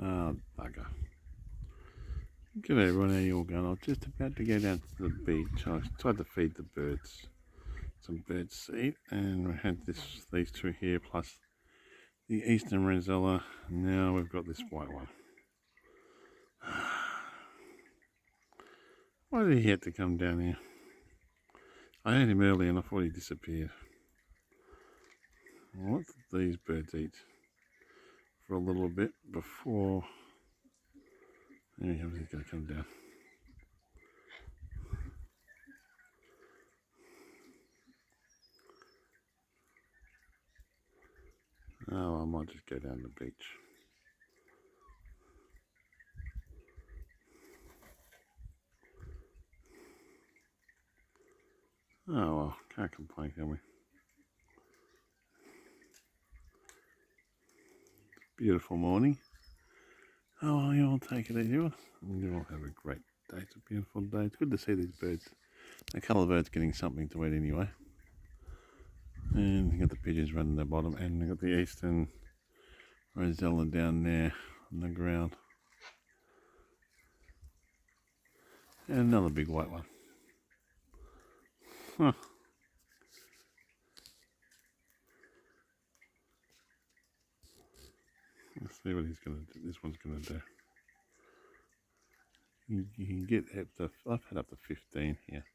Oh, bugger. G'day everyone, how you all going? I was just about to go down to the beach. I tried to feed the birds some bird seed, and we had these two here plus the eastern rosella. Now we've got this white one. Why did he have to come down here? I had him early and I thought he disappeared. What did these birds eat for a little bit before? There he comes, he's going to come down. Oh, I might just go down the beach. Oh well, can't complain, can we? Beautiful morning. Oh, you all take it easy. You all have a great day. It's a beautiful day. It's good to see these birds. The colour birds getting something to eat anyway. And you got the pigeons running the bottom, and you got the eastern rosella down there on the ground. And another big white one. Huh. Let's see what this one's gonna do. You can get I've had up to 15 here.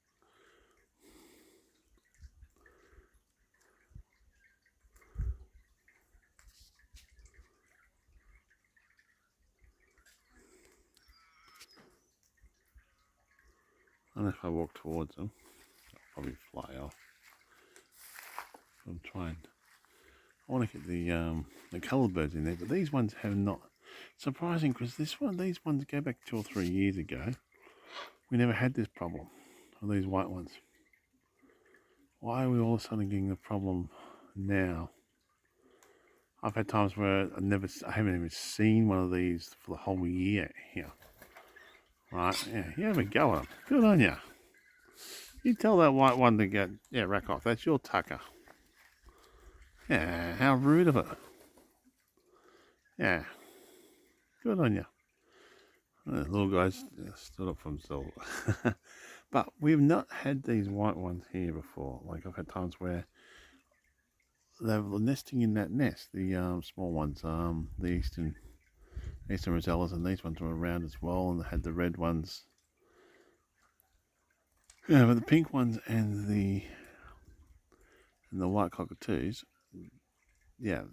And if I walk towards them, they'll probably fly off. I'm trying. I want to get the coloured birds in there, but these ones have not. Surprising, because these ones go back 2 or 3 years ago. We never had this problem with these white ones. Why are we all of a sudden getting the problem now? I've had times where I haven't even seen one of these for the whole year here. Right? Yeah, you have a go at them. Good on you. You tell that white one to get, rack off. That's your tucker. Yeah, how rude of it. Yeah, good on you. The little guys stood up for themselves. But we've not had these white ones here before. Like I've had times where they were nesting in that nest. The small ones, the eastern rosellas, and these ones were around as well, and they had the red ones. Yeah, but the pink ones and the white cockatoos, yeah,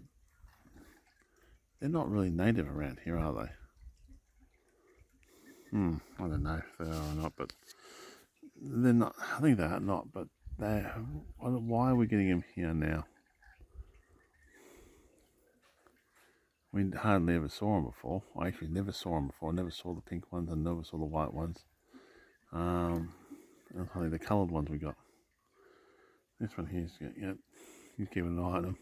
they're not really native around here, are they? I don't know if they are or not, but they're not. I think they're not, but why are we getting them here now? We hardly ever saw them before. I actually never saw them before. I never saw the pink ones and never saw the white ones. And only the coloured ones we got. This one here's, he's keeping an eye on them.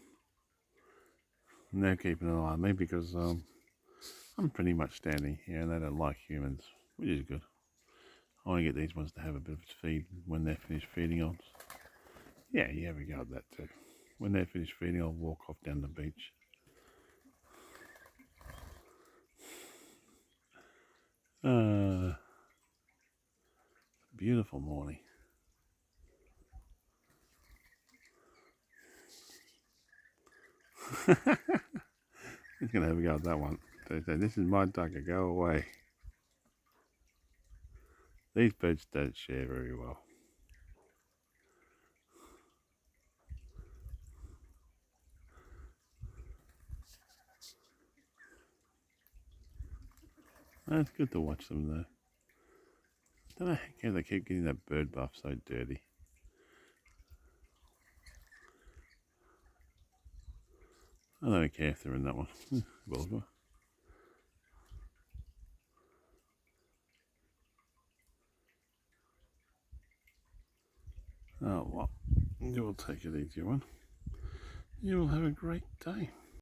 And they're keeping an eye on me because I'm pretty much standing here and they don't like humans, which is good. I want to get these ones to have a bit of a feed when they're finished feeding on. Yeah, you have a go at that too. When they're finished feeding, I'll walk off down the beach. Beautiful morning. He's going to have a go at that one. So this is my ducker, go away. These birds don't share very well. It's good to watch them though. Don't know how they keep getting that bird buff so dirty. I don't care if they're in that one. Well, oh well, you will take it easy, one. You will have a great day.